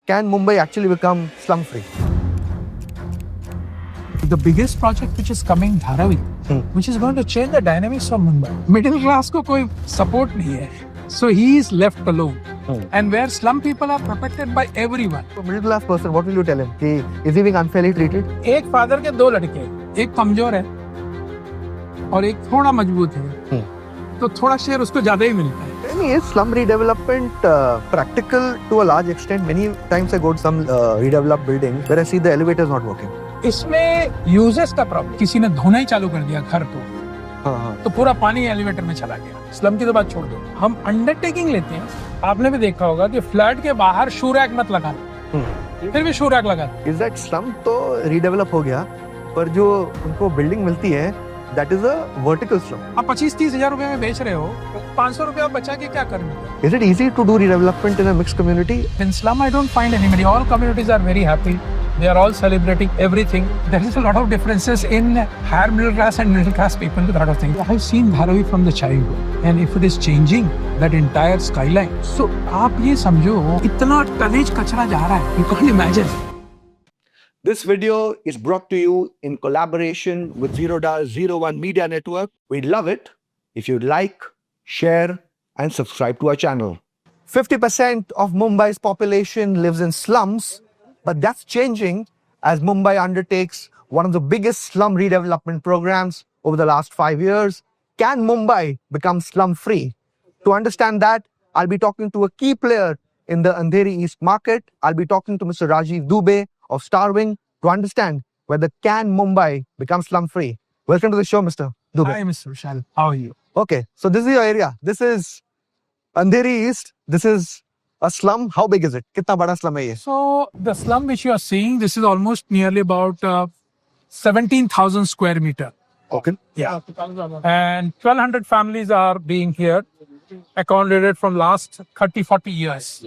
Can Mumbai actually become slum free? The biggest project which is coming, Dharavi, which is going to change the dynamics of Mumbai. Middle class को कोई support नहीं है, so he is left alone. And where slum people are protected by everyone. So middle class person, what will you tell him? Is he being unfairly treated? एक father के दो लड़के, एक कमजोर है और एक थोड़ा मजबूत है, तो थोड़ा शेयर उसको ज्यादा ही मिलता है. Is slum redevelopment practical to a large extent? Many times I go to some redeveloped buildings where I see the elevator is not working. इसमें यूजेस का प्रॉब्लम, किसी ने धोना ही चालू कर दिया घर को, तो पूरा पानी एलिवेटर में चला गया. स्लम की तो बात छोड़ दो, हम अंडरटेकिंग लेते हैं. आपने भी देखा होगा कि फ्लैट के बाहर शू रैक मत लगाना, फिर भी शू रैक लगा. Is that slum तो redevelop हो गया, पर जो उनको बिल्डिंग मिलती है that is a vertical slum. आप 25-30 हजार रुपए में बेच रहे हो, 500 रुपया बचा के क्या करना? Is it easy to do redevelopment in a mixed community? In slum, I don't find anybody. All communities are very happy. They are all celebrating everything. There is a lot of differences in higher middle class and middle class people with a lot of things. I have seen Dharavi from the childhood, and if it is changing that entire skyline, so आप ये समझो इतना tonnage कचरा जा रहा है, you can't imagine. This video is brought to you in collaboration with Zerodar01 Media Network. We'd love it if you'd like, share, and subscribe to our channel. 50% of Mumbai's population lives in slums, but that's changing as Mumbai undertakes one of the biggest slum redevelopment programs over the last 5 years. Can Mumbai become slum-free? To understand that, I'll be talking to a key player in the Andheri East market. I'll be talking to Mr. Rajiv Dubey of Starwing to understand whether can Mumbai become slum-free. Welcome to the show, Mr. Dubey. Hi, Mr. Vishal. How are you? Okay, so this is your area. This is Andheri East. This is a slum. How big is it? Kitna bada slum hai ye? So the slum which you are seeing, this is almost nearly about 17,000 square meter. Okay. Yeah. And 1,200 families are being here, accommodated from last 30-40 years.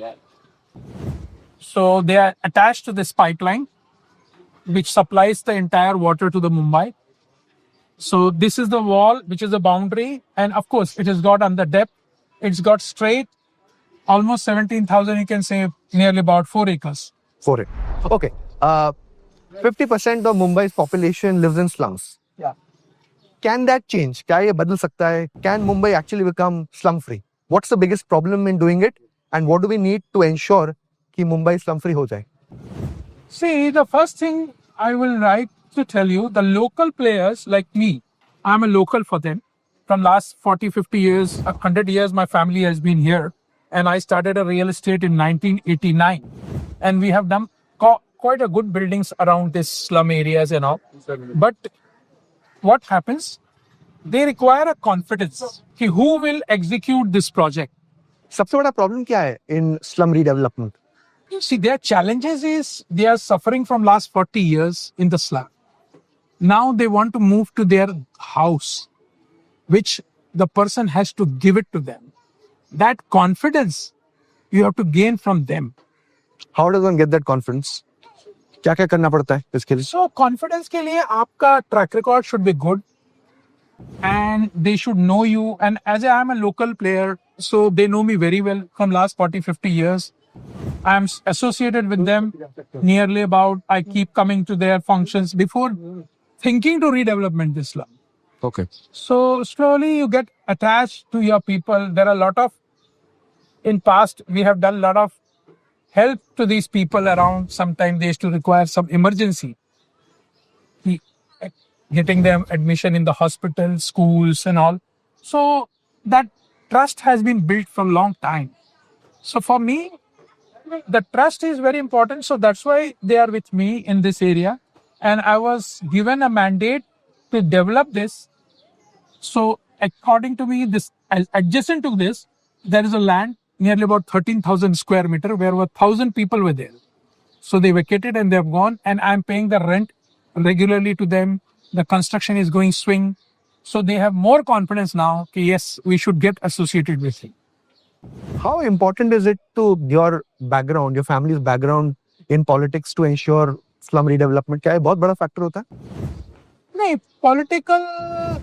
So they are attached to this pipeline, which supplies the entire water to the Mumbai. So this is the wall, which is the boundary. And of course, it has got on the depth. It's got straight, almost 17,000, you can say, nearly about 4 acres. 4 acres. Okay. 50% of Mumbai's population lives in slums. Yeah. Can that change? क्या ये बदल सकता है? Can Mumbai actually become slum-free? What's the biggest problem in doing it? And what do we need to ensure कि Mumbai slum-free हो जाए? See, the first thing I will like to tell you, the local players like me, I'm a local for them. From last 40-50 years, 100 years, my family has been here. And I started a real estate in 1989. And we have done quite a good buildings around this slum areas and all. But what happens? They require a confidence. कि who will execute this project? सबसे बड़ा problem क्या है in slum redevelopment? See, their challenges is they are suffering from last 40 years in the slum. Now they want to move to their house, which the person has to give it to them. That confidence you have to gain from them. How does one get that confidence? क्या-क्या करना पड़ता है इसके लिए? So confidence के लिए आपका track record should be good, and they should know you. And as I am a local player, so they know me very well from last 40-50 years. I am associated with them nearly about, I keep coming to their functions before thinking to redevelopment this slum. Okay. So slowly you get attached to your people. There are a lot of, in past, we have done a lot of help to these people around. Sometimes they used to require some emergency. Getting them admission in the hospital, schools and all. So that trust has been built from long time. So for me, the trust is very important. So that's why they are with me in this area. And I was given a mandate to develop this. So according to me, this adjacent to this, there is a land nearly about 13,000 square meter where 1,000 people were there. So they vacated and they have gone, and I'm paying the rent regularly to them. The construction is going swing. So they have more confidence now. Okay, yes, we should get associated with it. How important is it to your background, your family's background in politics to ensure slum redevelopment? क्या ये बहुत बड़ा factor होता है? नहीं, political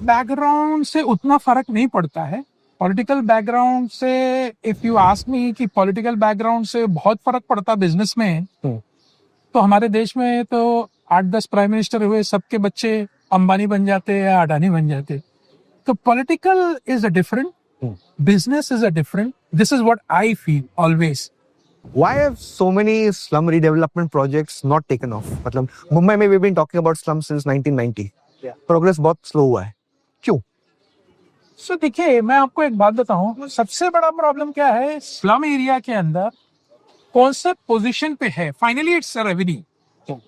background से उतना फर्क नहीं पड़ता है. पॉलिटिकल बैकग्राउंड से, इफ यू आस्क मी कि पॉलिटिकल बैकग्राउंड से बहुत फर्क पड़ता बिजनेस में, तो हमारे देश में तो 8-10 प्राइम मिनिस्टर हुए, सबके बच्चे अंबानी बन जाते या अडानी बन जाते. तो political is a different, business is a different. This is what I feel always. Why have so many slum redevelopment projects not taken off? मतलब मुंबई में we've been talking about slums since 1990. Progress बहुत slow हुआ है. क्यों? So देखिए, मैं आपको एक बात बताऊं, सबसे बड़ा प्रॉब्लम क्या है स्लम एरिया के अंदर, कौन से पोजीशन पे है. Finally it's revenue.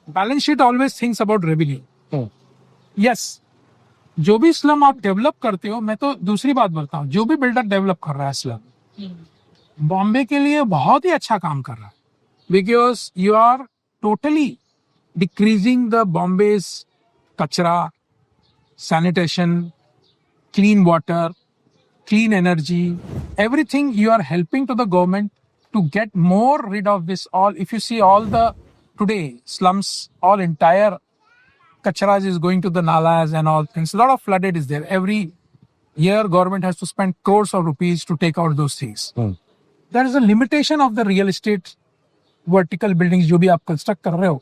Balance sheet always thinks about revenue. Yes, जो भी स्लम आप डेवलप करते हो, मैं तो दूसरी बात बोलता हूँ, जो भी बिल्डर डेवलप कर रहा है स्लम, बॉम्बे के लिए बहुत ही अच्छा काम कर रहा है. Because you are totally decreasing the Bombay's कचरा, sanitation, clean water, clean energy, everything you are helping to the government to get more rid of this all. If you see all the today slums, all entire kacharas is going to the nalas and all things. A lot of flooded is there. Every year government has to spend crores of rupees to take out those things. There is a limitation of the real estate vertical buildings जो भी आप construct कर रहे हो.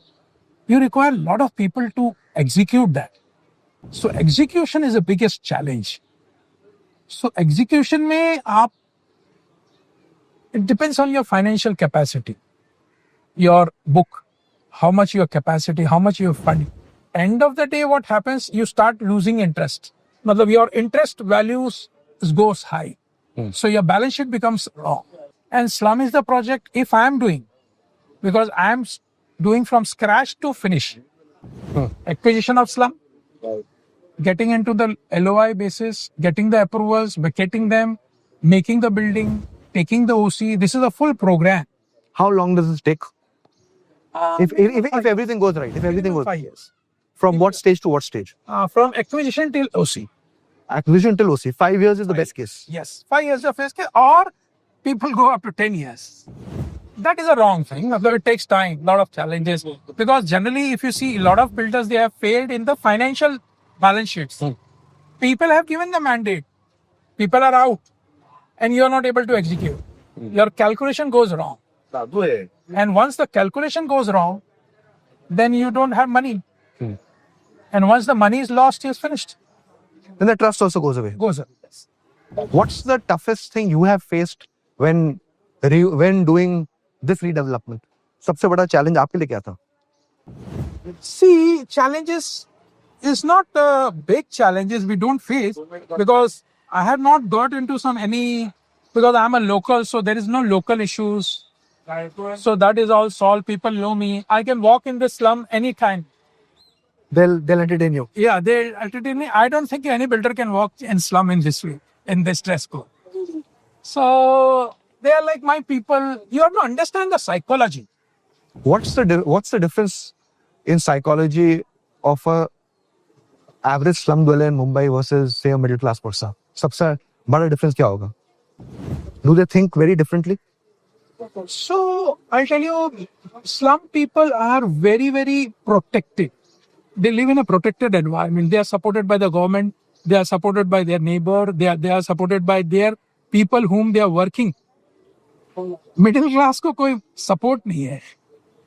You require a lot of people to execute that. So execution is the biggest challenge. So execution में आप, it depends on your financial capacity, your book, how much your capacity, how much your funding. End of the day, what happens? You start losing interest. मतलब your interest values goes high. So your balance sheet becomes wrong. And slum is the project if I am doing, because I am doing from scratch to finish. Acquisition of slum, getting into the LOI basis, getting the approvals, vacating them, making the building, taking the OC. This is a full program. How long does this take? If everything goes right, if everything goes 5 years. from what stage to what stage? From acquisition till OC. Acquisition till OC. 5 years is the best case. Yes, 5 years of SK, or people go up to 10 years. That is a wrong thing. It takes time, a lot of challenges. Because generally, if you see a lot of builders, they have failed in the financial balance sheets. People have given the mandate. People are out and you are not able to execute. Your calculation goes wrong. And once the calculation goes wrong, then you don't have money. And once the money is lost, it's finished. Then the trust also goes away. Goes up. What's the toughest thing you have faced when doing this redevelopment? सबसे बड़ा challenge आपके लिए क्या था? See, challenges is not big challenges we don't face, because I have not got into because I'm a local, so there is no local issues. So that is all solved. People know me. I can walk in the slum anytime. They'll entertain you. Yeah, they entertain me. I don't think any builder can walk in slum in this way, in this dress code. So they are like my people. You have to understand the psychology. What's the difference in psychology of a average slum dweller in Mumbai versus say a middle class person? सबसे बड़ा difference क्या होगा? Do they think very differently? So I'll tell you, slum people are very, very protected. They live in a protected environment. They are supported by the government. They are supported by their neighbor. They are supported by their people whom they are working. Middle class को कोई support नहीं है.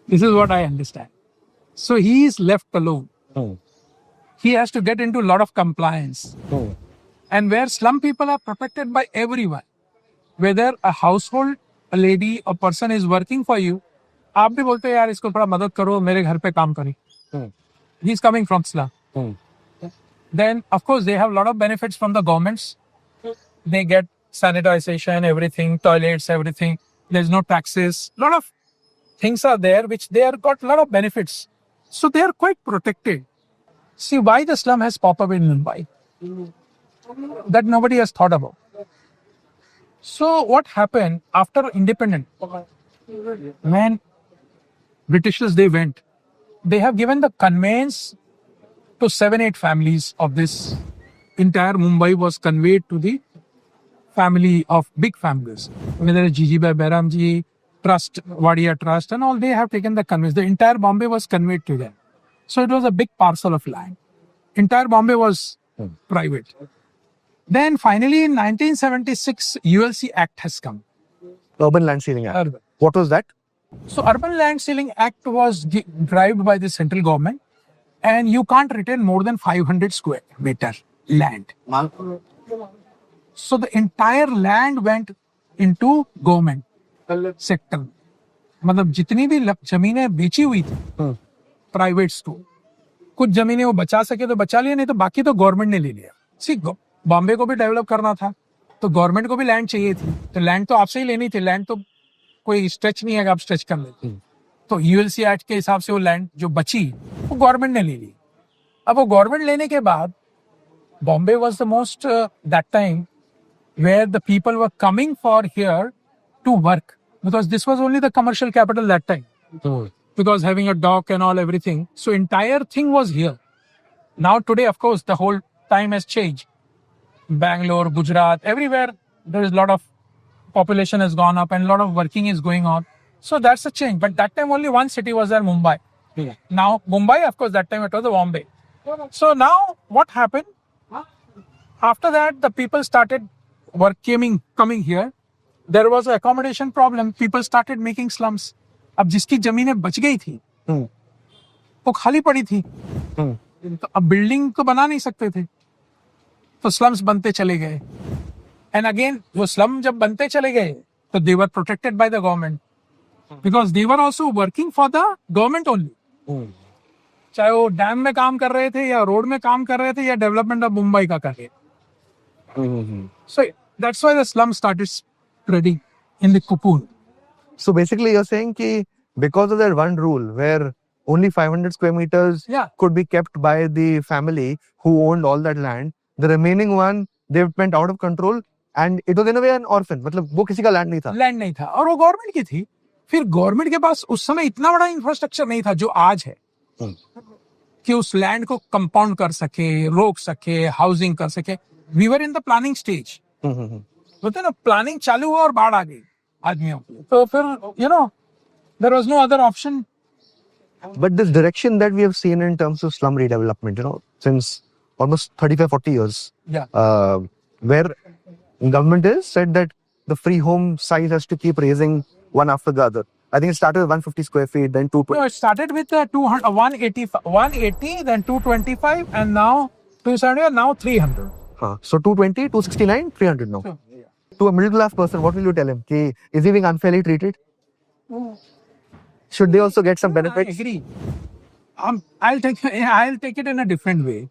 This is what I understand. So he is left alone. He has to get into a lot of compliance. And where slum people are protected by everyone, whether a household, a lady, a person is working for you, आप भी बोलते हो यार इसको थोड़ा मदद करो, मेरे घर पे काम करे. He's coming from slum. Then of course they have a lot of benefits from the governments. They get sanitization, everything, toilets, everything. There's no taxes. A lot of things are there which they have got a lot of benefits. So they are quite protected. See why the slum has popped up in Mumbai. That nobody has thought about. So what happened after independence? When Britishers they went, they have given the conveyance to 7-8 families of this. Entire Mumbai was conveyed to the family of big families. Whether it's Jijibai Bairamji, Trust, Wadia Trust and all, they have taken the conveyance. The entire Bombay was conveyed to them. So it was a big parcel of land. Entire Bombay was private. Then finally in 1976, ULC Act has come. Urban Land Ceiling Act. Urban. What was that? So Urban Land Ceiling Act was derived by the central government, and you can't retain more than 500 square meter land. So the entire land went into government sector. मतलब जितनी भी जमीनें बेची हुई थी privates को, कुछ जमीनें वो बचा सके तो बचा लिया, नहीं तो बाकी तो गवर्नमेंट ने ले लिया. सी बॉम्बे को भी डेवलप करना था तो गवर्नमेंट को भी लैंड चाहिए थी, तो लैंड तो आपसे ही लेनी थी. लैंड तो कोई स्ट्रेच नहीं है कि आप स्ट्रेच कर लेते. तो यूएलसी एक्ट के हिसाब से वो लैंड जो बची वो गवर्नमेंट ने ले ली. अब वो गवर्नमेंट लेने के बाद Bombay was the most that time where the people were coming for here to work, because this was only the commercial capital that time, because having a dock and all everything, so entire thing was here. Now today of course the whole time has changed. Bangalore, Gujarat, everywhere there is a lot of population has gone up and a lot of working is going on, so that's a change. But that time only one city was there, Mumbai. Now Mumbai, of course, that time it was the Bombay. So now what happened after that, the people started coming here. There was an accommodation problem. People started making slums. अब जिसकी जमीनें बच गई थी वो खाली पड़ी थी, तो अब बिल्डिंग तो बना नहीं सकते थे, तो स्लम्स बनते चले गए. एंड अगेन वो स्लम जब बनते चले गए तो they were protected by the government, because they were also working for the government only. चाहे वो डैम में काम कर रहे थे या रोड में काम कर रहे थे या डेवलपमेंट ऑफ मुंबई का कर रहे थे. So that's why the slum started spreading in the cocoon. So basically you're saying ki because of that one rule where only 500 square meters could be kept by the family who owned all that land, the remaining one they went out of control and it was in a way an orphan. मतलब वो किसी का land नहीं था. Land नहीं था और वो गवर्नमेंट की थी. फिर गवर्नमेंट के पास उस समय इतना बड़ा इंफ्रास्ट्रक्चर नहीं था जो आज है कि उस लैंड को कंपाउंड कर सके, रोक सके, हाउसिंग कर सके. We were in the planning stage. बोलते ना प्लानिंग चालू हुआ और बाढ़ आ गई आदमियों को, तो फिर there was no other option. But this direction that we have seen in terms of slum redevelopment, since almost 35-40 years, where government has said that the free home size has to keep raising one after the other. I think it started with 150 square feet, then 220. No, it started with 180, then 225, and now 270, and now 300. So 220, 269, 300 now. To a middle class person, what will you tell him? Is he being unfairly treated? Should they also get some benefits? I agree. I'll take it in a different way.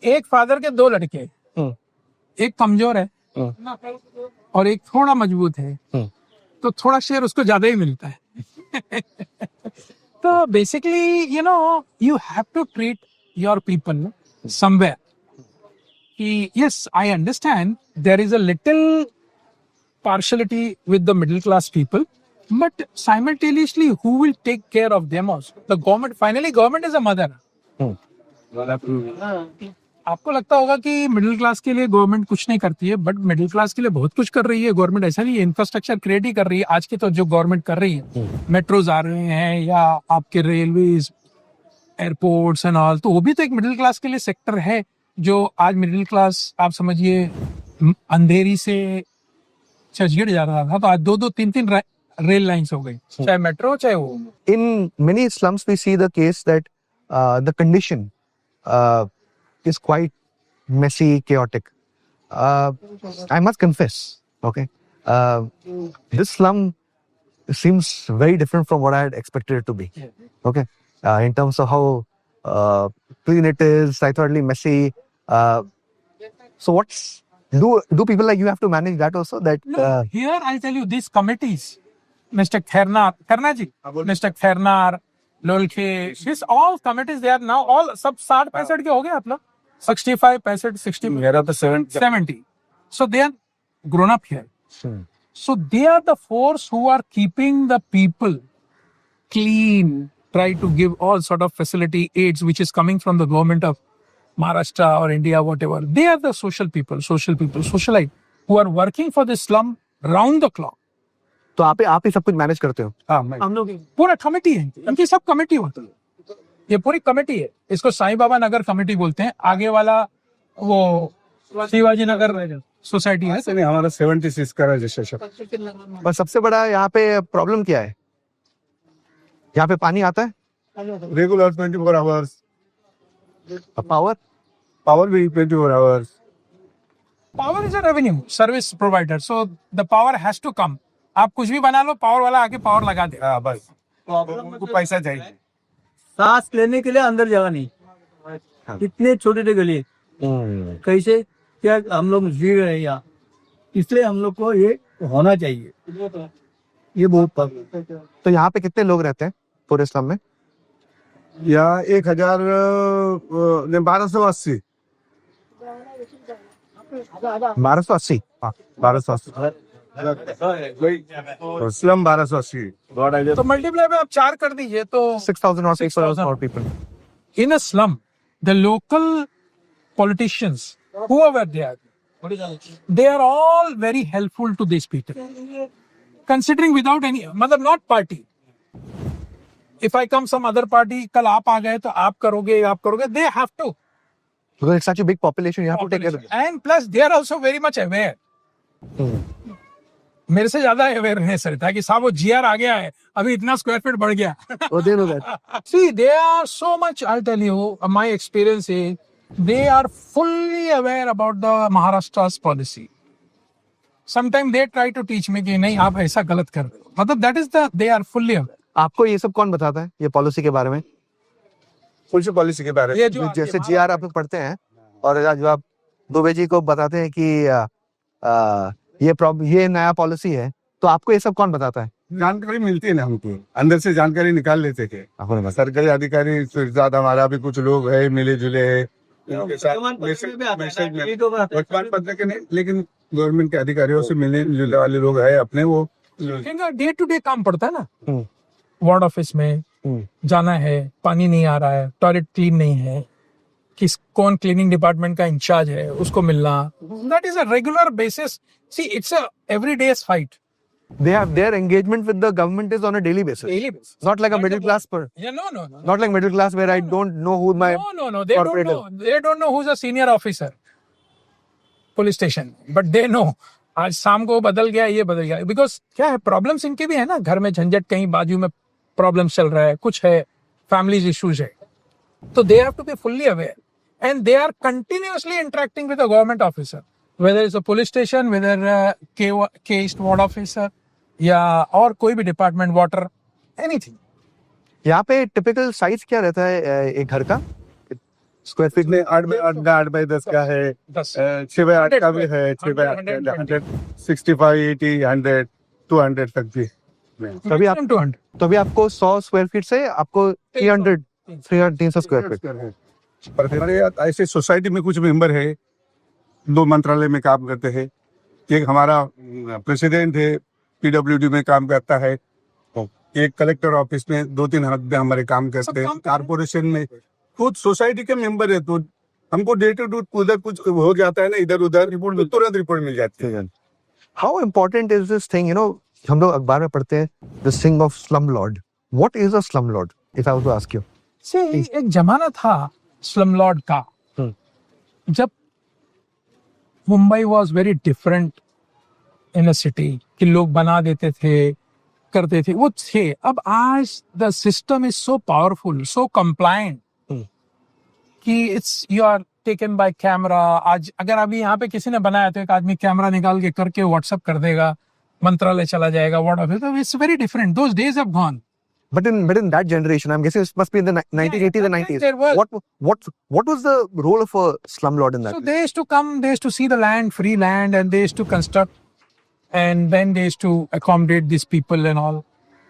एक father के दो लड़के, एक कमजोर है और एक थोड़ा मजबूत है, तो थोड़ा शेयर उसको ज्यादा ही मिलता है. तो basically you have to treat your people somewhere. Yes, I understand there is a little partiality with the middle class people, but simultaneously, who will take care of them also? The government, finally, government is a mother. आपको लगता होगा कि middle class के लिए government कुछ नहीं करती है, बट मिडिल क्लास के लिए बहुत कुछ कर रही है गवर्नमेंट. ऐसा नहीं है, इंफ्रास्ट्रक्चर क्रिएट ही कर रही है. आज के तो जो गवर्नमेंट कर रही है, मेट्रोज आ रहे हैं या आपके रेलवेज, एयरपोर्ट्स एंड ऑल, तो वो भी तो एक मिडिल क्लास के लिए सेक्टर है. जो आज मिडिल क्लास आप समझिए अंधेरी से चर्चगेट जा रहा था, तो आज 2-3 रेल लाइंस हो गई, चाहे मेट्रो चाहे वो. In many slums we see the case that the condition is quite messy, chaotic. I must confess, okay, this slum seems very different from what I had expected it to be. Okay, in terms of how clean it is, thoroughly messy. So do people like you have to manage that also? That no, here I'll tell you, these committees, Mr. Khairnar-ji, Mr. Khairnar, Lolkhe, these all committees, they are now all सब 60-65 के हो गए आप लोग, 65, 60, मेरा तो 70. So they are grown up here. So they are the force who are keeping the people clean, try to give all sort of facility aids which is coming from the government of Maharashtra or India, whatever. They are the social people, socialite, who are working for the slum round the clock. तो आप ही सब कुछ manage करते हो? हम लोग पूरा committee है, इनकी सब कमेटी होती है, ये पूरी कमेटी है. इसको साईं बाबा नगर कमेटी बोलते हैं. आगे वाला वो शिवाजी नगर सोसाइटी है। नहीं, हमारा 76 का रजिस्ट्रेशन। पर सबसे बड़ा यहाँ पे प्रॉब्लम क्या है? यहाँ पे पानी आता है? Regular 24 hours, power? पावर भी 24 hours. Power is a revenue service provider, so the power has to come. आप कुछ भी बना लो, पावर वाला आके पावर लगा दे। हाँ बस, उनको पैसा चाहिए। सांस लेने के लिए अंदर जगह नहीं, इतने छोटे छोटे गली, कैसे क्या हम लोग जी रहे हैं यहाँ, इसलिए हम लोग को ये होना चाहिए। ये बहुत तो यहाँ पे कितने लोग रहते हैं पूरे स्लम में? या 1280। 1280? हाँ 1280, स्लम 1280। तो मल्टीप्लाई में आप 4 कर दीजिए तो 6,000 और 6,000 more people. in a slum, the local politicians, whoever they are all very helpful to these people. Considering without any, मतलब not party. If I come some other party, कल आप आ गए तो आप करोगे, they have to. Because it's such a big population, you have to take care of it. And plus, they are also very much aware. मेरे से ज्यादा awareness रहता है कि साहब वो जीआर आ गया है, अभी इतना स्क्वायर फीट बढ़ गया। Oh, they know that. See, they are so much, I'll tell you, my experience is, they are fully aware about the Maharashtra's policy. Sometimes they try to teach me कि नहीं आप ऐसा गलत कर रहे हो, मतलब that is the, they are fully aware. आपको ये सब कौन बताता है, ये पॉलिसी के बारे में? कौन सी पॉलिसी के बारे में? ये जो जैसे जीआर आप लोग पढ़ते हैं और जो आप दुबे जी को बताते हैं कि ये नया पॉलिसी है, तो आपको ये सब कौन बताता है? जानकारी मिलती है ना हमको, अंदर से जानकारी निकाल लेते थे। सरकारी अधिकारी से ज्यादा हमारा भी कुछ लोग है, मिले जुले है, उनके साथ वर्तमान पत्र के नहीं, लेकिन गवर्नमेंट के अधिकारियों से मिलने जुलने वाले लोग है अपने, वो डे टू डे काम पड़ता है ना। वार्ड ऑफिस में जाना है, पानी नहीं आ रहा है, टॉयलेट क्लीन नहीं है, कौन क्लीनिंग डिपार्टमेंट का इंचार्ज है उसको मिलना, that is a regular basis. See it's a everyday fight. Their engagement with the government is on a daily basis. Daily basis. Not like a middle class Yeah, no. Not like middle class where I don't know who my No. They don't corporate know. They don't know who's a senior officer. Police station, but they know. आज शाम को बदल गया, ये बदल गया, because क्या है, प्रॉब्लम्स इनके भी है ना, घर में झंझट, कहीं बाजू में प्रॉब्लम चल रहा है, कुछ है, फैमिलीज इश्यूज है, तो they have to be fully aware and they are continuously interacting with the government officer, whether it's a police station, whether K east ward officer या और कोई भी डिपार्टमेंट, वाटर, एनीथिंग। यहाँ पे टिपिकल साइज क्या रहता है एक घर का? स्क्वायर फीट में 8 बाय 10 का है, 6 बाय 8 का भी है, 6 बाय 8 65, 80, 100, 200 तक भी। तभी आपको 100 स्क्वायर फीट से आपको 300 स्क्वायर फीट। पर हमारे ऐसे सोसाइटी में कुछ मेंबर है, 2 मंत्रालय में काम करते हैं, एक हमारा प्रेसिडेंट है, पीडब्ल्यूडी में काम करता है, एक कलेक्टर ऑफिस में, 2-3 हद में हमारे काम करते हैं, कारपोरेशन में खुद सोसाइटी के मेंबर है, तो हमको डे टू डे उधर कुछ हो जाता है ना, इधर उधर रिपोर्ट, तुरंत रिपोर्ट मिल जाती है। How important is this thing? हम लोग अखबार में पढ़ते हैं this thing of slum lord. What is a slum lord, if I was to ask you? एक जमाना था स्लम लॉर्ड का, जब Mumbai was very different in a city, कि लोग बना देते थे, करते थे, वो थे। अब आज the system is so powerful, so compliant कि it's you are taken by camera. आज अगर अभी यहाँ पे किसी ने बनाया तो एक आदमी कैमरा निकाल के करके व्हाट्सएप कर देगा, मंत्रालय चला जाएगा, ward office. It's very different, those days have gone. But in that generation, I'm guessing it must be in the 1980s and 90s. There was. What was the role of a slumlord in that? So they used to come, they used to see the land, free land, and they used to construct, and then they used to accommodate these people and all.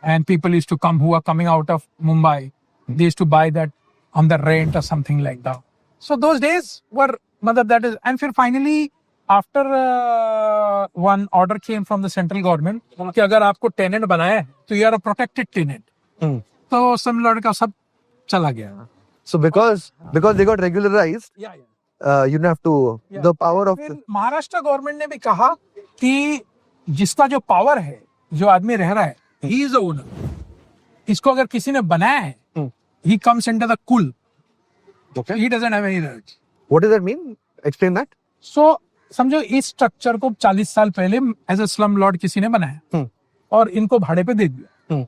And people used to come who are coming out of Mumbai. They used to buy that on the rent or something like that. So those days were, that is, and finally after one order came from the central government कि अगर आपको tenant बनाया है तो you are a protected tenant. तो slumlord का सब चला गया। So because they got regularized, you don't have to the power of Maharashtra government ने भी कहा कि जिसका जो पावर है, जो आदमी रह रहा है, he is the owner. इसको अगर किसी ने बनाया है, he comes under the kul. Okay. He doesn't have any rights. What does that mean? Explain that. सो समझो इस स्ट्रक्चर को 40 साल पहले एज अ स्लम लॉर्ड किसी ने बनाया और इनको भाड़े पे दे दिया।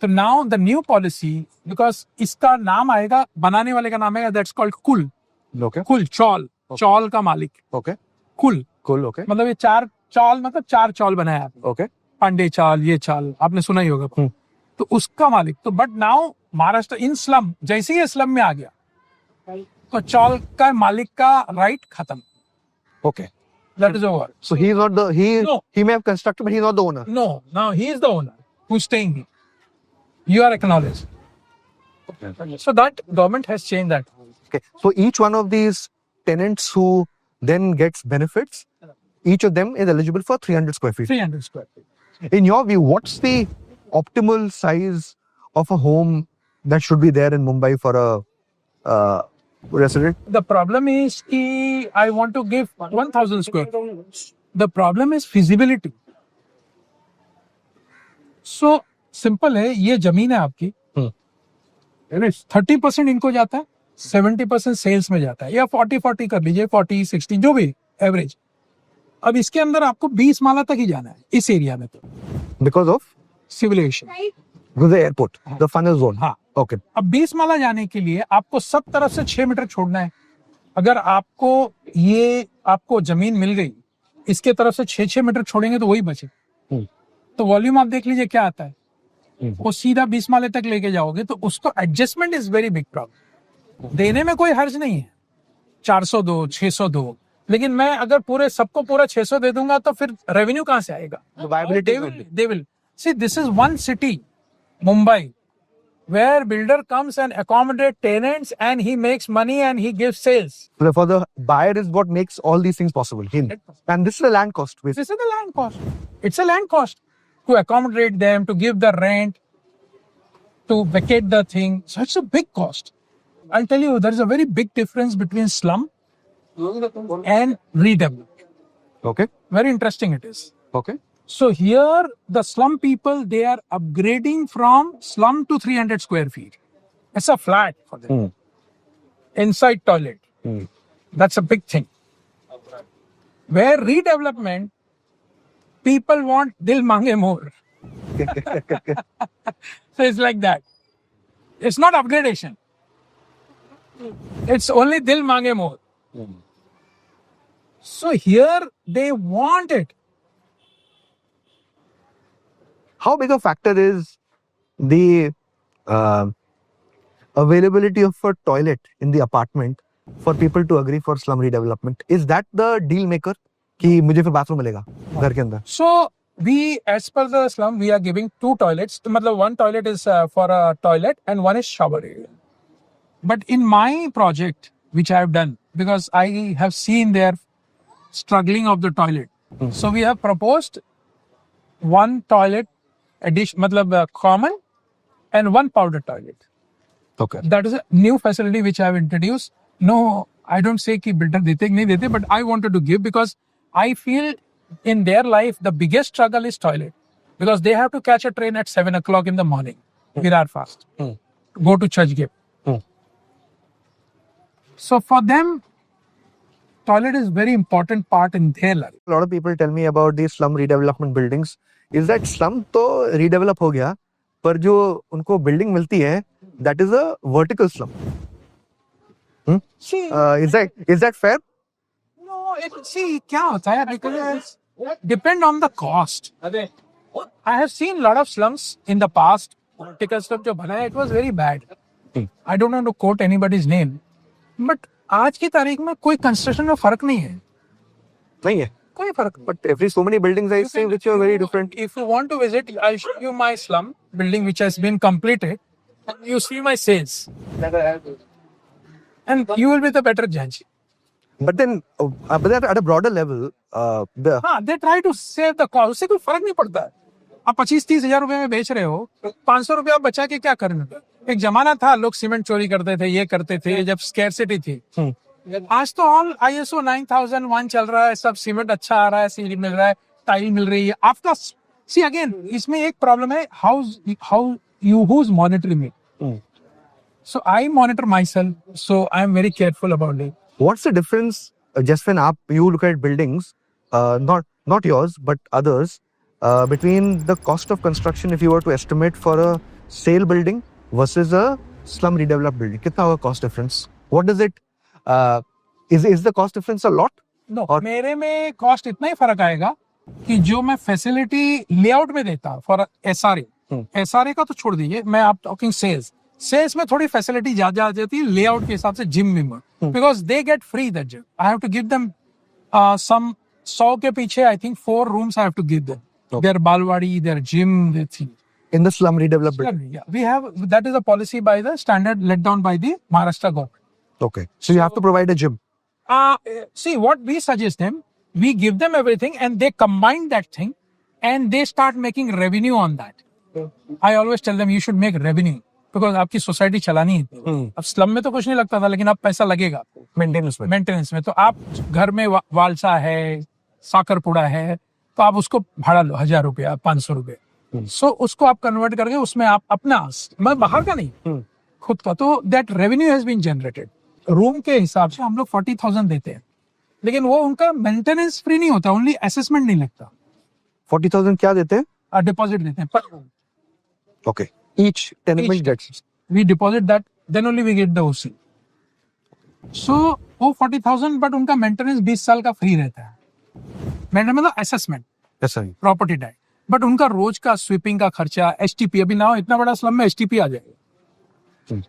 तो now the new policy, because इसका नाम आएगा, बनाने वाले का नाम है दैट्स कॉल्ड कुल। Okay. कुल चौल, चौल का मालिक Okay. कुल, Cool. Okay. मतलब ये चार चौल, मतलब चार चौल बनाया आपने, Okay. पांडे चाल, ये चाल आपने सुना ही होगा। तो उसका मालिक तो, but now Maharashtra in slum, जैसे ही स्लम में आ गया तो चौल का मालिक का राइट खत्म, Okay. That is over. So he is not the No. he may have constructed, but he is not the owner. No, now he is the owner who's staying here. You are acknowledged. So that government has changed that. Okay. So each one of these tenants who then gets benefits, each of them is eligible for 300 square feet. 300 square feet. In your view, what's the optimal size of a home that should be there in Mumbai for a resident? The problem is कि I want to give 1000 square feet. The problem is feasibility. So simple है, ये जमीन है आपकी, 30% इनको जाता है, 70% sales में जाता है, या 40-40 कर लीजिए, 40-60 जो भी एवरेज। अब इसके अंदर आपको 20 माला तक ही जाना है इस एरिया में, तो Because of civilization. the airport, the funnel zone. हाँ, Okay. अब 20 माला जाने के लिए आपको सब तरफ से 6 मीटर छोड़ना है। अगर आपको जमीन मिल गई, इसके तरफ से 6 मीटर छोड़ेंगे तो वही बचे। तो वॉल्यूम आप देख लीजिए क्या आता है, वो सीधा 20 माले तक लेके जाओगे तो उसको adjustment is very big problem. देने में कोई हर्ज नहीं है, 400 दो, 600 दो, लेकिन मैं अगर सबको पूरा 600 दे दूंगा तो फिर रेवेन्यू कहां से आएगा? They will. See, this is one city, Mumbai, where builder comes and accommodate tenants and he makes money and he gives sales. For the buyer is what makes all these things possible. And this is a land cost. This is the land cost. It's a land cost to accommodate them, to give the rent, to vacate the thing. So it's a big cost. I'll tell you, there is a very big difference between slum and redevelopment. Okay. Very interesting it is. Okay. So here, the slum people, they are upgrading from slum to 300 square feet. It's a flat for them. Inside toilet. That's a big thing. Where redevelopment, people want dil mange more. So it's like that. It's not upgradation. It's only dil mange more. So here they want it. How big a factor is the availability of a toilet in the apartment for people to agree for slum redevelopment? Is that the deal maker? कि मुझे फिर bathroom मिलेगा घर के अंदर? So we, as per the slum, we are giving 2 toilets. मतलब one toilet is for a toilet and one is shower area. But in my project, which I have done, because I have seen their struggling of the toilet, so we have proposed 1 toilet addition, मतलब common, and 1 powder toilet. Okay. That is a new facility which I have introduced. No, I don't say कि builder देते कि नहीं देते, but I wanted to give because I feel in their life the biggest struggle is toilet, because they have to catch a train at 7 o'clock in the morning, Virar fast, go to Church Gate. So for them, toilet is very important part in their life. A lot of people tell me about these slum redevelopment buildings. Is that slum तो redevelop हो गया, पर जो उनको building मिलती है, that is a vertical slum. See, Is that fair? no, see, क्या होता है? Because depend on the cost. I have seen lot of slums in the past. Vertical slum जो बना है, it was very bad. I don't want to quote anybody's name, but आज की तारीख में कोई कंस्ट्रक्शन में फर्क नहीं है. नहीं है. कोई फर्क. But every so many buildings I see which are very different. If you want to visit, I'll show you my slum building which has been completed. And you see my sales. And you will be the better judge. But then, at a broader level, हाँ, they try to save the cost. उससे कोई फर्क नहीं पड़ता है. आप 25-30 हजार रुपए में बेच रहे हो, 500 रुपया बचा के क्या करना? एक जमाना था, लोग सीमेंट चोरी करते थे, ये करते थे, जब स्कैरसिटी थी. आज तो ऑल ISO 9001 चल रहा है, सब सीमेंट अच्छा आ रहा है, सीढ़ी मिल रहा है, टाइल मिल रही है. आपका सी अगेन इसमें एक प्रॉब्लम है, how you who's monitoring me. So I monitor myself, so I am very careful about it. What's the difference just when you look at buildings, not yours but others, between the cost of construction, if you were to estimate for a sale building versus a slum redeveloped building, कितना होगा cost difference? What does it? Is the cost difference a lot? No और- मेरे में cost इतना ही फर्क आएगा कि जो मैं फैसिलिटी लेआउट में देता फॉर एसआरए का तो छोड़ दीजिए, मैं आप टॉकिंग सेल्स में थोड़ी फैसिलिटी ज्यादा आ जाती है लेआउट के हिसाब से जिम में, because they get free that gym. I have to give them some 100 के पीछे I think 4 rooms I have to give them, there बालवाड़ी, there gym, there thing. In the slum redeveloped building. Yeah, we have, that is a policy by the standard let down by the Maharashtra government. Okay. So you have to provide a gym. See, what we suggest them, we give them everything and they combine that thing and they start making revenue on that. I always tell them you should make revenue because आपकी society चलानी है। अब slum में तो कुछ नहीं लगता था, लेकिन अब पैसा लगेगा मेंटेनेंस में। तो आप घर में वालसा है, साकरपुड़ा है, तो आप उसको भाड़ा लो 1000 रुपया, 500 रुपये। सो उसको आप कन्वर्ट करके उसमें आप अपना, मैं बाहर का नहीं, खुद का, तो that revenue has been generated. Room के हिसाब से हम लोग 40,000 देते हैं, लेकिन वो उनका मेंटेनेंस फ्री नहीं होता, ओनली असेसमेंट नहीं लगता। 40,000 क्या देते हैं? डिपॉजिट देते हैं पर room. Okay. Each tenement gets. We deposit that, then only we get the OC. So वो 40,000 बट उनका मेंटेनेंस 20 साल का फ्री रहता है। मेंटेनेंस मतलब assessment, Yes, sir. Property tax, but उनका रोज का स्वीपिंग का खर्चा, एसटीपी, अभी ना इतना बड़ा स्लम में एसटीपी आ जाएगा,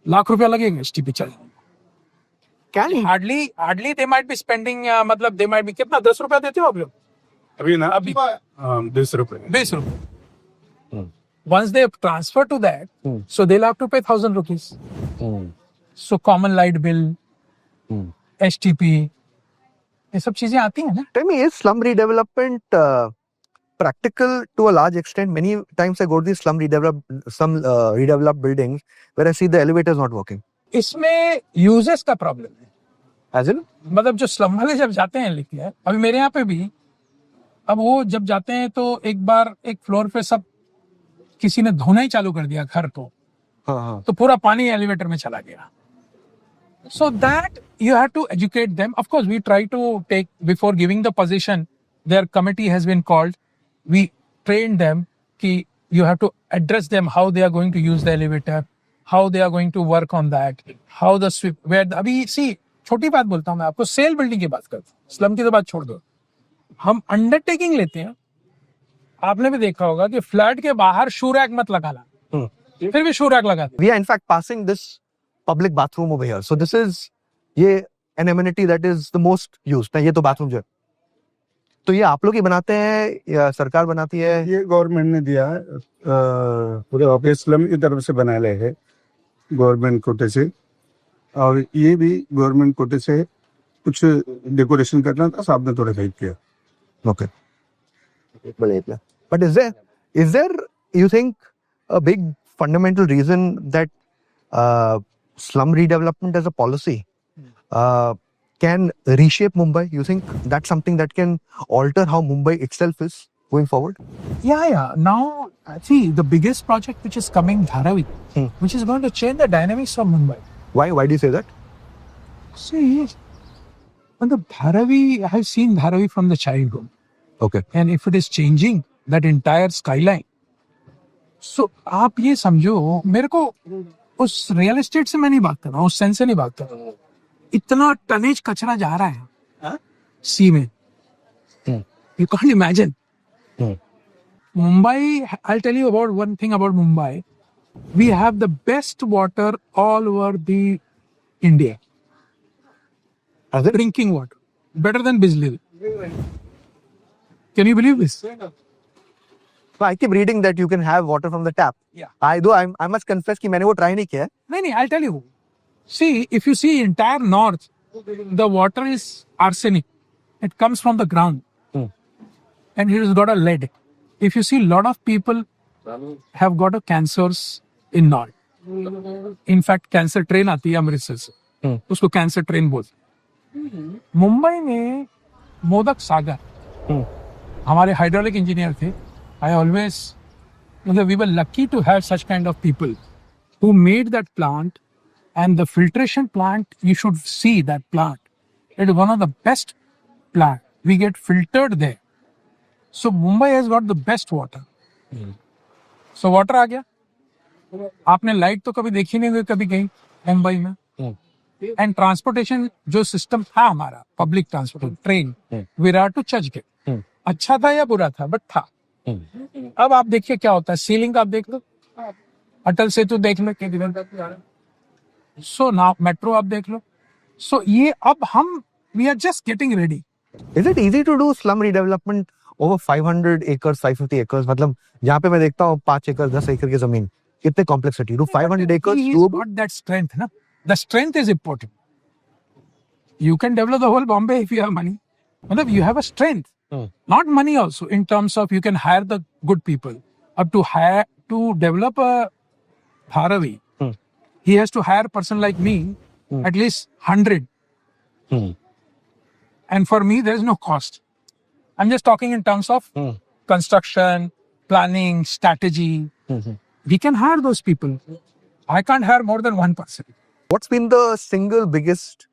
लाख रुपया लगेगा एसटीपी चलने। Can hardly they might be spending, मतलब दे माइट बी, कितना 10 रुपया देते हो आप लोग? अभी ना अभी 20 रुपए 20 रुपये। Once they transfer to that, so they'll have to pay 1,000 rupees. So common light bill, STP, ये सब चीजें आती हैं ना। tell me, is slum redevelopment practical to a large extent? Many times I go to these some redeveloped buildings where I see the elevator is not working. इसमें uses का problem है, As in? मतलब जो slum वाले जब जाते हैं, लिखते हैं अभी मेरे यहाँ पे भी, अब वो जब जाते हैं तो एक बार एक फ्लोर पे सब किसी ने धोना ही चालू कर दिया घर को, हाँ. तो पूरा पानी एलिवेटर में चला गया। So that you have to educate them. Of course, we try to take, before giving the position, their committee has been called. We train them कि you have to address them how they are going to use the elevator, how they are going to work on that, how the sweep, where अभी see छोटी बात बोलता हूँ मैं आपको, cell building की बात करता हूँ, स्लम की तो बात छोड़ दो। हम अंडरटेकिंग लेते हैं, आपने भी देखा होगा कि फ्लैट के बाहर शू रैक मत लगाना, फिर भी शू रैक लगा दे। We are in fact passing this public bathroom over here. So this is ये an amenity that is the most used. ये तो bathroom जो है, तो ये आप लोग ही बनाते हैं या सरकार बनाती है? ये गवर्नमेंट ने दिया है, पूरे ऑफिस स्लम की तरफ से बनाए हैं गवर्नमेंट कोटे से, और ये भी गवर्नमेंट कोटे से कुछ डेकोरेशन करना था, साहब ने थोड़ा हेल्प किया। Okay. But is there you think a big fundamental reason that slum redevelopment as a policy can reshape Mumbai? You think that's something that can alter how Mumbai itself is going forward? Yeah. Now, see, the biggest project which is coming, Dharavi, which is going to change the dynamics of Mumbai. Why do you say that? See, when the Dharavi, I have seen Dharavi from the childhood. Okay. And if it is changing that entire skyline, so आप ये समझो, मेरे को उस real estate से मैं नहीं बात कर रहा हूँ, उस सेंस से नहीं बात कर रहा हूँ, इतना टनेज कचरा जा रहा है सी में, you can't imagine. Mumbai, I'll tell you about one thing about Mumbai. We have the best water all over the India. Is it? Drinking water, better than Bijli. Can you believe this? So I keep reading that you can have water from the tap. Yeah. I must confess कि मैंने वो try नहीं किया है. No, I'll tell you. See, if you see entire north, the water is arsenic. It comes from the ground. And it has got a lead. If you see, a lot of people have got a cancers in north. In fact, cancer train आती है अमृतसर से, उसको cancer train बोलते। मुंबई में मोदक सागर, हमारे hydraulic engineer थे। I always, we were lucky to have such kind of people who made that plant, and the filtration plant, you should see that plant. It is one of the best plant. We get filtered there. So Mumbai has got the best water. So water आ गया. आपने light तो कभी देखी नहीं होगी कभी कहीं मुंबई में. एंड ट्रांसपोर्टेशन जो सिस्टम था हमारा public transport train Virar to Churchgate अच्छा था या बुरा था बट था. अब आप देखिए क्या होता है. सीलिंग आप देख लो, अटल सेतु देख लो, सो नाउ मेट्रो आप देख लो. सो ये अब हम we are just getting ready. Is it easy to do slum redevelopment over 500 acres, 550 acres? मतलब जहाँ पे मैं देखता हूँ 5 एकड़ 10 एकड़ की जमीन, कितने complexity? Do 500 acres He doable? got that strength, na? The strength is important. You can develop the whole Bombay if you have money. Matlab, you have a strength, not money also, in terms of you can hire the good people. Up to develop a Dharavi, he has to hire a person like me, at least 100. And for me, there is no cost. I'm just talking in terms of construction, planning, strategy. We can hire those people. I can't hire more than one person. What's been the single biggest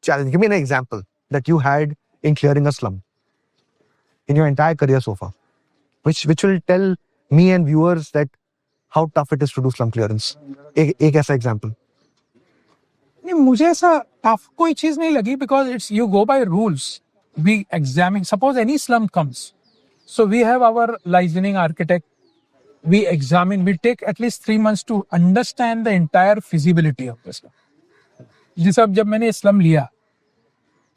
challenge? Give me an example that you had in clearing a slum in your entire career so far, which will tell me and viewers that how tough it is to do slum clearance. एक ऐसा example. नहीं, मुझे ऐसा tough कोई चीज नहीं लगी because it's you go by rules. We examine. Suppose any slum comes, so we have our licensing architect. We examine. We take at least 3 months to understand the entire feasibility of the slum. जिस अब जब मैंने slum लिया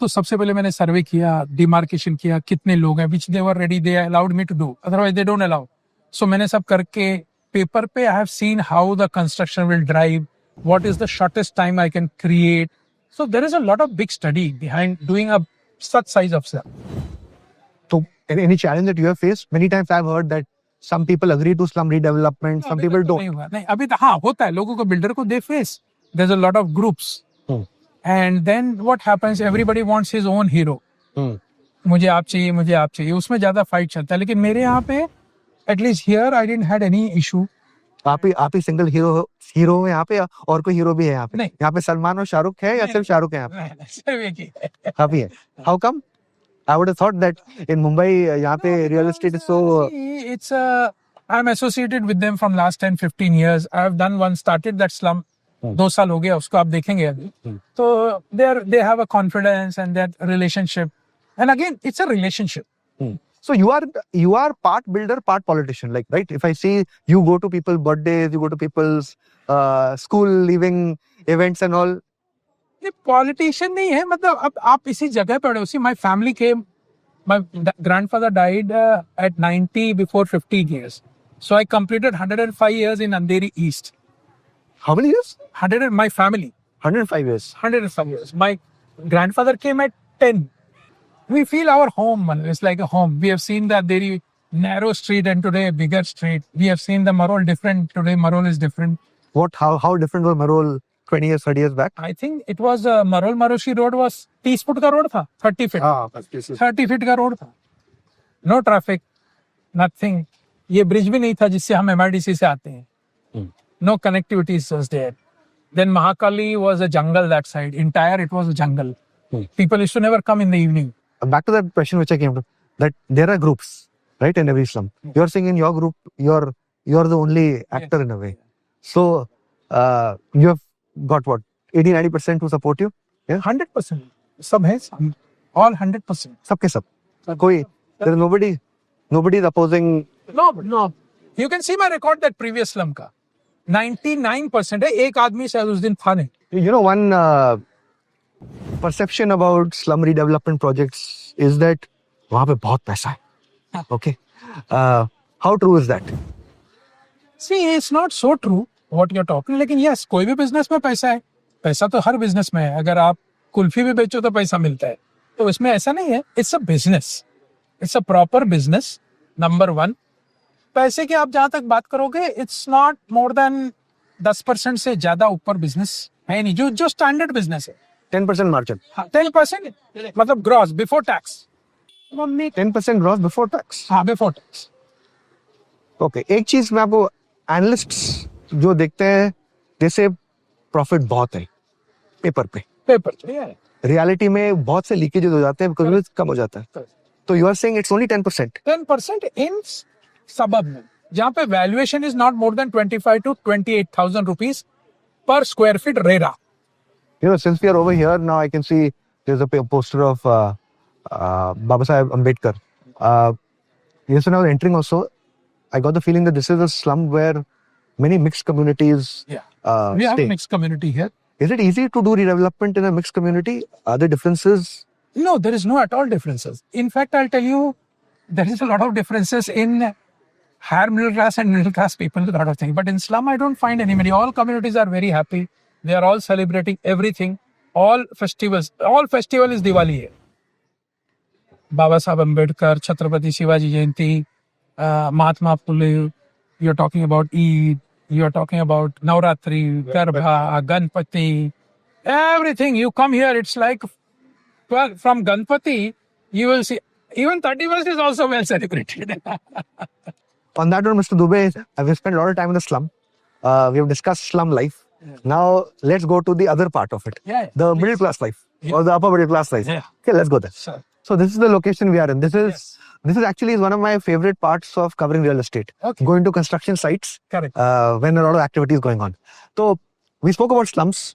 तो सबसे पहले मैंने सर्वे किया, डिमार्केशन किया, कितने लोग हैं, which they were ready, they allowed me to do, otherwise they don't allow. So मैंने सब करके पेपर पे I have seen how the construction will drive, what is the shortest time I can create. So there is a lot of big study behind doing a such size of slum. So any challenge that you have faced? Many times I've heard that some people agree to slum redevelopment, some people नहीं don't. हुआ, नहीं अभी तो हाँ होता है, लोगों को बिल्डर को they face. There's a lot of groups. And then what happens? Everybody wants his own hero. मुझे आप चाहिए, उसमें ज्यादा फाइट चलता है. लेकिन मेरे यहाँ पे at least here I didn't had any issue. आप ही सिंगल हीरो है यहाँ पे और कोई हीरो भी है यहाँ पे? नहीं. यहाँ पे सलमान और शाहरुख है या सिर्फ शाहरुख है यहाँ पे? सिर्फ एक ही है. हाँ भी है. How come? I would have thought that in Mumbai यहाँ पे real estate is so. It's I'm associated with them from last 10-15 years. I've done one, started that slum. 2 साल हो गया उसको, आप देखेंगे अभी. तो they have a confidence and that relationship. And again, it's a relationship. So you are part builder, part politician, like, right? If I see you go to people's birthdays, you go to people's school leaving events and all. ये politician नहीं है, मतलब अब आप इसी जगह पे उसी. My family came, my grandfather died at 90 before 50 years. So I completed 105 years in Andheri East. How many years? 100, my family. 105 years. 105 years. My grandfather came at 10. We feel our home, man. It's like a home. We have seen that very narrow street and today a bigger street. We have seen the Marol different. Today Marol is different. How different was Marol 20 years, 30 years back? I think it was Marol Maroshi road was 30 foot का road था, 30 feet. हाँ, 30 feet का road था. No traffic, nothing. ये bridge भी नहीं था जिससे हम MRDC से आते हैं. No connectivity was there. Then Mahakali was a jungle that side. Entire it was a jungle. People used to never come in the evening. Back to that question which I came to, that there are groups, right, in every slum. You're saying in your group, you're the only actor in a way. So you have got what, 80-90% who support you? Yeah, 100%. सब है, all 100%. सबके सब. कोई, there is nobody is opposing. No. You can see my record that previous slum का. 99% है. एक आदमी शायद उस दिन था नहीं. You know, one perception about slum redevelopment projects is that वहाँ पे बहुत पैसा है. Okay. How true is that? See, it's not so true what you're talking. लेकिन yes, कोई भी बिजनेस में पैसा है. पैसा तो हर बिजनेस में है. अगर आप कुल्फी भी बेचो तो पैसा मिलता है. तो इसमें ऐसा नहीं है. It's a business. It's a proper business. Number 1. पैसे की आप जहां तक बात करोगे, it's not more than 10% से ज्यादा ऊपर बिजनेस है नहीं. जो स्टैंडर्ड बिजनेस है. 10% margin. 10% मतलब gross before tax. 10% gross before tax. हाँ, बिफोर टैक्स. ओके. एक चीज मैं आपको, एनालिस्ट्स जो देखते हैं जैसे प्रॉफिट बहुत है पेपर पे. पेपर रियलिटी में बहुत से लीकेजेस हो जाते हैं, बिकॉज कम हो जाता है. तो you are saying it's only 10%. 10% in suburb में, जहाँ पे valuation is not more than 25 to 28,000 rupees per square feet RERA. You know, since we are over here now, I can see there's a poster of Baba Saheb Ambedkar. Yes, when I was entering also, I got the feeling that this is a slum where many mixed communities We have stay. a mixed community here. Is it easy to do redevelopment in a mixed community? Are there differences? No, there is no at all differences. In fact, I'll tell you, there is a lot of differences in higher middle class and middle class people, a lot of things. But in slum, I don't find anybody. All communities are very happy. They are all celebrating everything. All festival is Diwali here. Baba Saheb Ambedkar, Chhatrapati Shivaji Jayanti, Mahatma Phule. You're talking about Eid. You're talking about Navratri, Garbha, Ganpati. Everything. You come here, it's like from Ganpati, you will see. Even 31st is also well celebrated. On that note, Mr. Dubey, we've spent a lot of time in the slum. We have discussed slum life. Now, let's go to the other part of it. Yeah, The please. middle class life Yeah. or the upper middle class life. Yeah. Okay, let's go there. Sure. So this is the location we are in. This is actually one of my favorite parts of covering real estate. Okay. Going to construction sites Correct. when a lot of activity is going on. So we spoke about slums,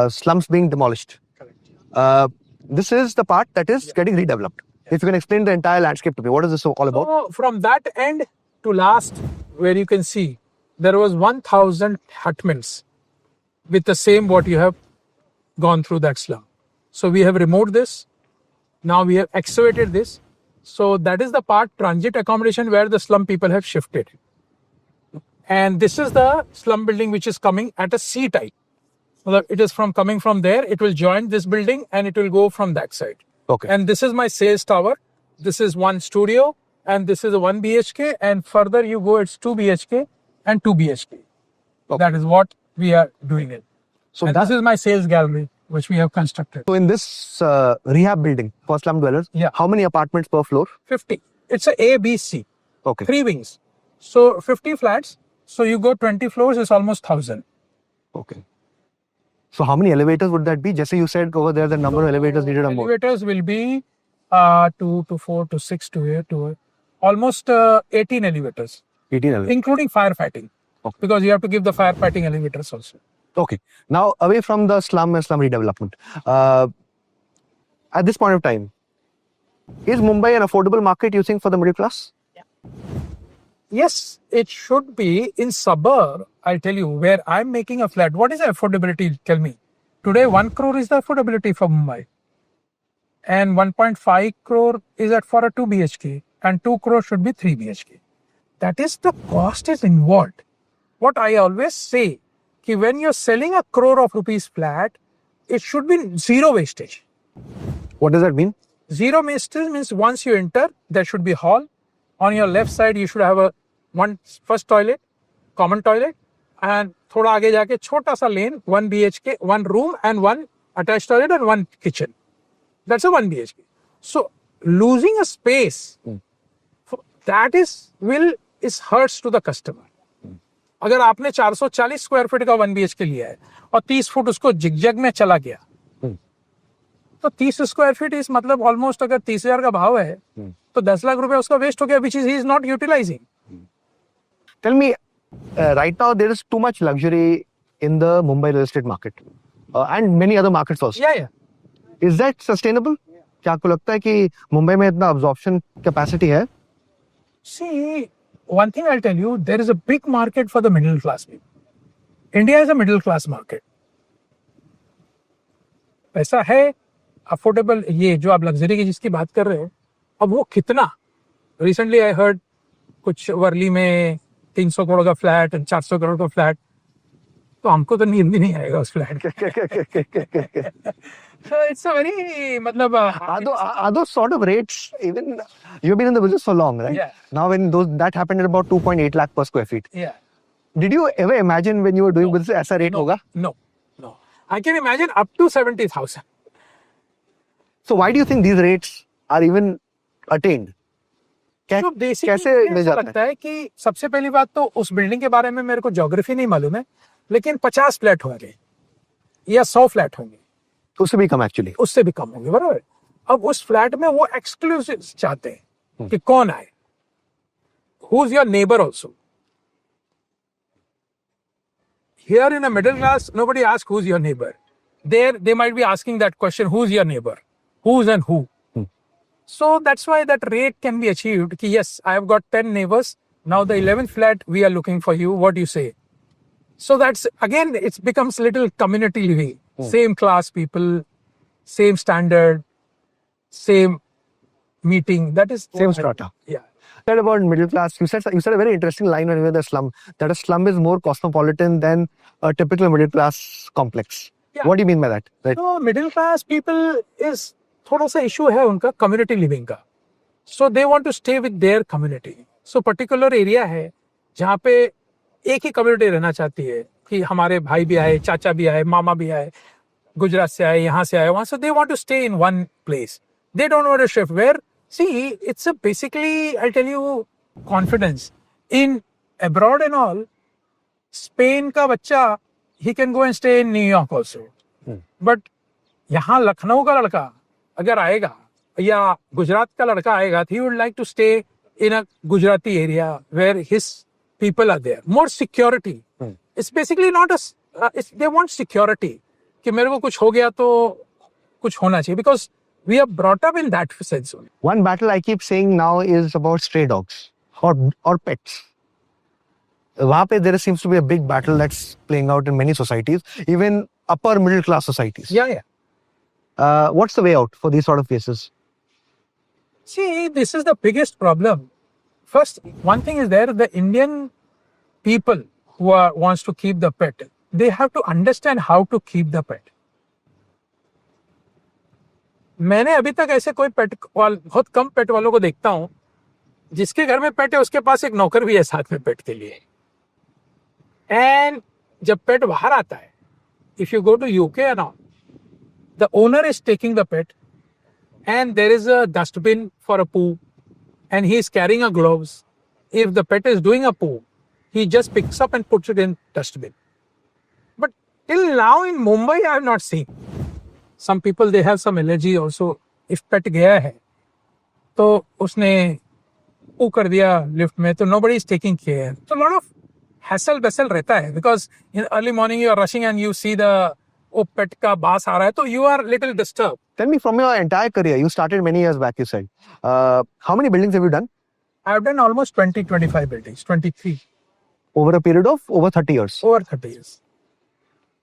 slums being demolished. Correct. This is the part that is getting redeveloped. If you can explain the entire landscape to me, what is this all about? So from that end to last, where you can see there was 1,000 hutments with the same what you have gone through that slum. So we have removed this. Now we have excavated this. So that is the part transit accommodation where the slum people have shifted. And this is the slum building which is coming at a C type. So it is coming from there. It will join this building and it will go from that side. Okay. And this is my sales tower. This is one studio and this is a 1 BHK. And further you go, it's 2 BHK and 2 BHK. That is what we are doing it. So And this is my sales gallery, which we have constructed. So in this rehab building for slum dwellers, Yeah. how many apartments per floor? 50. It's a B, C. Okay. 3 wings. So 50 flats. So you go 20 floors, it's almost 1,000. Okay. So how many elevators would that be? Just you said over there, the number of elevators needed are more. Elevators will be 2 to 4 to 6 to 8 to almost 18 elevators, 18 elevators. including firefighting. Okay. Because you have to give the firefighting elevators also. Okay. Now away from the slum and slum redevelopment. At this point of time, is Mumbai an affordable market you think for the middle class? Yes, it should be in suburb. I'll tell you where I'm making a flat. What is the affordability? Tell me. Today, 1 crore is the affordability for Mumbai. And 1.5 crore is at for a 2 BHK. And 2 crore should be 3 BHK. That is the cost is involved. What I always say, कि when you're selling a crore of rupees flat, it should be zero wastage. What does that mean? Zero wastage means once you enter, there should be hall. On your left side, you should have a one first toilet, common toilet, and थोड़ा आगे जाके छोटा सा lane, 1 BHK, 1 room and 1 attached toilet and 1 kitchen. That's a 1 BHK. So losing a space, that is hurts to the customer. अगर आपने 440 square feet का 1 BHK लिया है और 30 फुट उसको जिगजैग में चला गया, तो 30 स्क्वायर फीट इस मतलब ऑलमोस्ट अगर 30,000 का भाव है तो 10 लाख रुपए उसका वेस्ट हो गया, which is he is not utilizing. Tell me, right now there is too much luxury in the Mumbai real estate market and many other markets also. Yeah. Is that sustainable? क्या आपको लगता है कि मुंबई में इतना absorption capacity है? See, one thing I'll tell you, there is a big market for the middle class people. India is a middle class market. पैसा है, अफोर्डेबल, ये जो आप लग्जरी की जिसकी बात कर रहे हो, अब वो कितना? रिसेंटली आई हर्ड कुछ वर्ली में 300 करोड़ का फ्लैट, 400 करोड़ का फ्लैट, तो हमको तो नींद भी नहीं आएगा उस फ्लैट के. So it's a very मतलब Are those sort of rates, even you've been in the business for long, right? Yeah. Now when that happened at about 2.8 lakh per square feet. yeah. Did you ever imagine when you were doing business ऐसा rate होगा? No. I can imagine up to 70,000. So why do you think these rates are even attained? तो basically कैसे मुझे ले ऐसा जाते लगता है कि सबसे पहली बात तो उस बिल्डिंग के बारे में मेरे को ज्योग्राफी नहीं मालूम है, लेकिन 50 फ्लैट होंगे या 100 फ्लैट होंगे. तो उससे भी कम एक्चुअली. उससे भी कम होंगे, बराबर. अब उस फ्लैट में वो एक्सक्लूसिव चाहते हैं कि कौन आए. Who is your neighbour also. Here in a middle class, nobody asks who's your neighbor. There, they might be asking that question, who's your neighbor? Who's and who? So that's why that rate can be achieved. Ki yes, I have got 10 neighbors. Now the 11th flat, we are looking for you. What do you say? So that's, again, it becomes little community living. Same class people, same standard, same meeting. That is Same strata. Yeah. Said about middle class, you said a very interesting line when you were in the slum, that a slum is more cosmopolitan than a typical middle class complex. Yeah. What do you mean by that? Right? So middle class people is थोड़ा सा issue है उनका community living का. So they want to stay with their community. So particular area है जहाँ पे एक ही community रहना चाहती है कि हमारे भाई भी आए, चाचा भी आए, मामा भी आए, गुजरात से आए, यहाँ से आए, वहाँ. So they want to stay in one place. They don't want to shift. Where, see, it's a basically, I'll tell you, confidence. In abroad and all, Spain का बच्चा, he can go and stay in New York also. But यहाँ लखनऊ का लड़का अगर आएगा या गुजरात का लड़का आएगा, he would like to stay in a Gujarati area where his people are there. More security. It's basically not they want security. कि मेरे को कुछ हो गया तो कुछ होना चाहिए. Because we are brought up in that sense only. One battle I keep saying now is about stray dogs or pets. वहाँ पे there seems to be a big battle that's playing out in many societies, even upper middle class societies. Yeah. What's the way out for these sort of cases? See, this is the biggest problem. First, one thing is there, the Indian people who wants to keep the pet, they have to understand how to keep the pet. मैंने अभी तक ऐसे कोई बहुत कम पेट वालों को देखता हूं जिसके घर में पेट है उसके पास एक नौकर भी है साथ में पेट के लिए. एंड जब पेट बाहर आता है, if you go to UK और all, the owner is taking the pet and there is a dustbin for a poo and he is carrying a gloves. If the pet is doing a poo, he just picks up and puts it in dustbin. But till now in Mumbai I have not seen. Some people, they have some allergy also. If pet गया है तो उसने poo कर दिया lift में, तो nobody is taking care. So a lot of hassle रहता है because in early morning you are rushing and you see the pet का बास आ रहा है, तो you are little disturbed. Tell me, from your entire career, you started many years back, you said. How many buildings have you done? I have done almost 20-25 buildings, 23. Over a period of over 30 years. Over 30 years.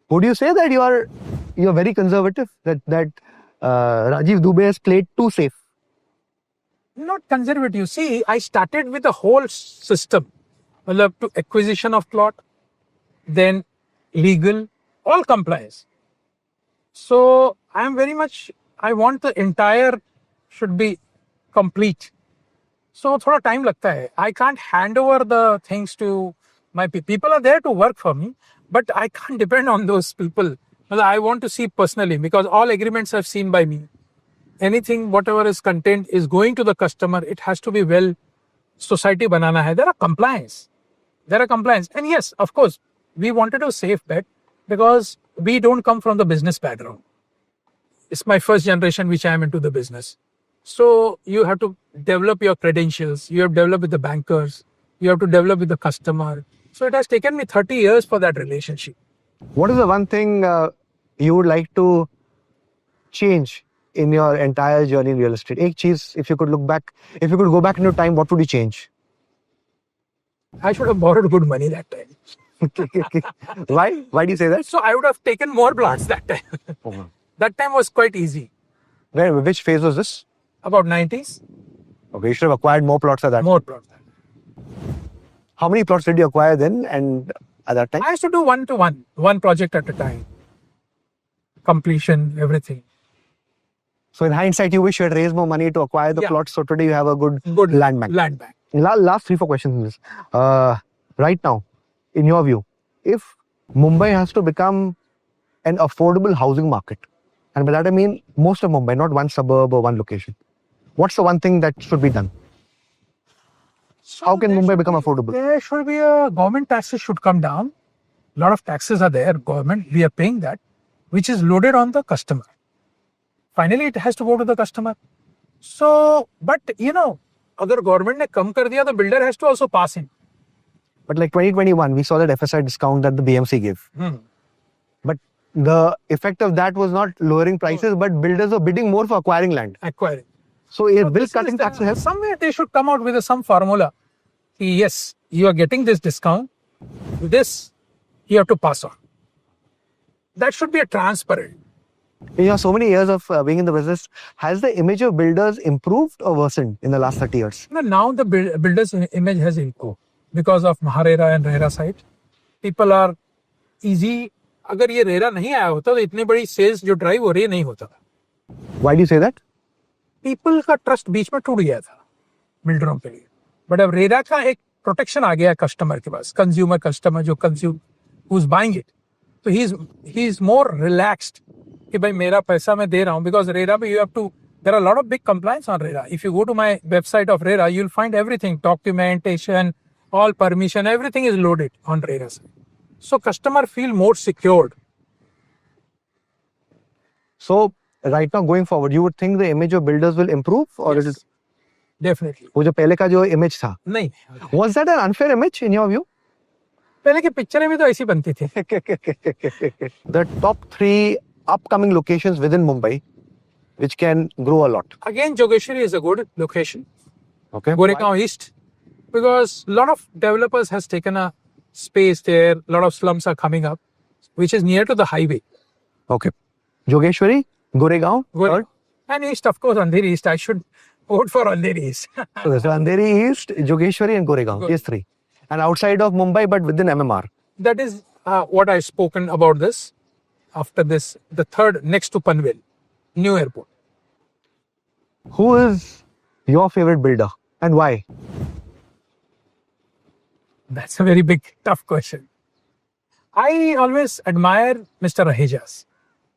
Would you say that you're very conservative? That Rajiv Dubey has played too safe? Not conservative. See, I started with the whole system. To acquisition of plot, then legal, all compliance. So I am very much, I want the entire should be complete. So थोड़ा time लगता है. I can't hand over the things to my people. People are there to work for me, but I can't depend on those people. I want to see personally because all agreements are seen by me. Anything, whatever is content is going to the customer. It has to be well. Society banana hai. There are compliance. And yes, of course, we wanted to save bet because we don't come from the business background. It's my first generation which I am into the business. So you have to develop your credentials. You have to develop with the bankers. You have to develop with the customer. So it has taken me 30 years for that relationship. What is the one thing you would like to change in your entire journey in real estate? Ek cheez, if you could go back into time, what would you change? I should have borrowed good money that time. Why? Why do you say that? So I would have taken more plots that time. That time was quite easy. Which phase was this? About 90s. Okay, you should have acquired more plots at that. More plots. How many plots did you acquire then and at that time? I used to do one project at a time. Completion, everything. So in hindsight, you wish you had raised more money to acquire the plots. So today you have a good land bank. Land bank. Last 3-4 questions in this. Right now, in your view, if Mumbai has to become an affordable housing market, and by that I mean most of Mumbai, not one suburb or one location, what's the one thing that should be done? So how can Mumbai become affordable? There should be government taxes should come down. A lot of taxes are there, government, we are paying that, which is loaded on the customer. Finally, it has to go to the customer. So, but अगर government ने कम कर दिया, the builder has to also pass in. But like 2021, we saw that FSI discount that the BMC gave. But the effect of that was not lowering prices, but builders were bidding more for acquiring land. Acquiring. So is So bill this cutting is tax help? somewhere they should come out with some formula. Yes, you are getting this discount. This you have to pass on. That should be a transparent. In your so many years of being in the business, has the image of builders improved or worsened in the last 30 years? Now the builder's image has improved because of Maharera and RERA site. People are easy. अगर ये RERA नहीं आया होता तो इतनी बड़ी sales जो drive हो रही है नहीं होता. Why do you say that? People का ट्रस्ट बीच में टूट गया था बिल्डरों के लिए. बट अब रेरा का एक प्रोटेक्शन आ गया कस्टमर के पास, कंज्यूमर कस्टमर जो consume who's buying it. So he is more relaxed कि भाई मेरा पैसा मैं दे रहा हूँ, because RERA you have to, there are a lot of big compliance on RERA. If you go to my website of RERA, you'll find everything, documentation, all permission, everything is loaded on RERA. So customer feel more secured. So right now going forward, you would think the image of builders will improve, or is it Definitely. वो जो पहले का जो image था? नहीं, Was that an unfair image in your view? पहले की पिक्चरें भी तो ऐसी बनती थी. The top 3 upcoming locations within Mumbai, which can grow a lot. Again, Jogeshwari is a good location. Okay. Goregaon East, because a lot of developers has taken a space there. A lot of slums are coming up, which is near to the highway. Okay. Jogeshwari, Goregaon, third. And East, of course, Andheri East. I should vote for Andheri East. So there's Andheri East, Jogeshwari and Goregaon. These 3. And outside of Mumbai, but within MMR. That is what I've spoken about this. After this, the third next to Panvel, new airport. Who is your favorite builder and why? That's a very big, tough question. I always admire Mr. Raheja's,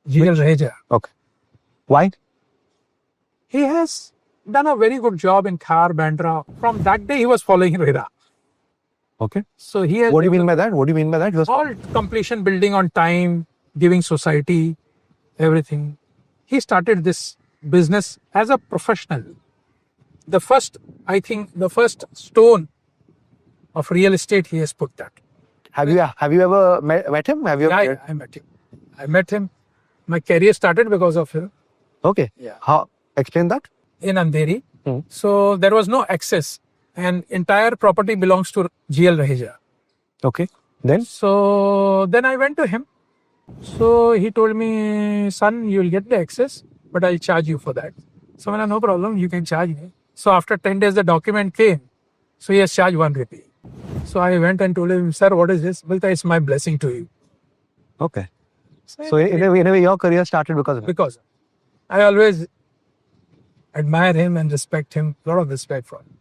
GL Raheja. Okay. Why? He has done a very good job in Khar, Bandra. From that day, he was following RERA. Okay. So he has What do you mean by that? What do you mean by that? He was- all completion building on time, giving society, everything. He started this business as a professional. The first stone of real estate, he has put that. Have you ever met him? Have you ever? Yeah, I met him. I met him. My career started because of him Okay. Yeah. How? Explain that. in Andheri. Hmm. So there was no access, and entire property belongs to GL Raheja. Okay. Then? So then I went to him. So he told me, son, you'll get the access, but I'll charge you for that. So I said, no problem, you can charge me. So after 10 days, the document came. So he has charged 1 rupee. So I went and told him, sir, what is this? Bilta, it's my blessing to you. Okay. So in a way, your career started because of it. Because I always admire him and respect him, a lot of respect for him.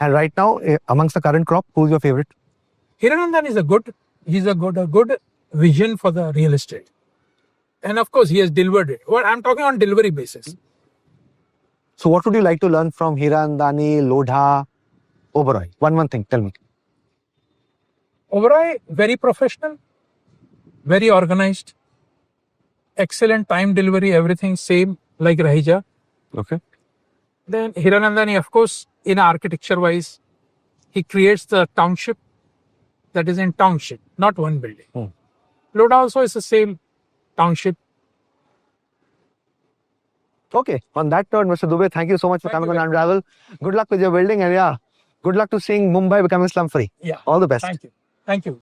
And right now, amongst the current crop, who's your favorite? Hiranandan is a good vision for the real estate. And of course, he has delivered it. Well, I'm talking on delivery basis. So what would you like to learn from Hirandani, Lodha, Oberoi? One thing, tell me. Oberoi, very professional, very organized, excellent time delivery, everything same like Raheja. Okay. Then Hiranandani, of course, in architecture wise, he creates the township that is in township, not one building. Lodha also is the same township. Okay. On that note, Mr. Dubey, thank you so much for Thank coming you on Unravel. Good luck with your building, and yeah, good luck to seeing Mumbai becoming slum free. Yeah. All the best. Thank you. Thank you.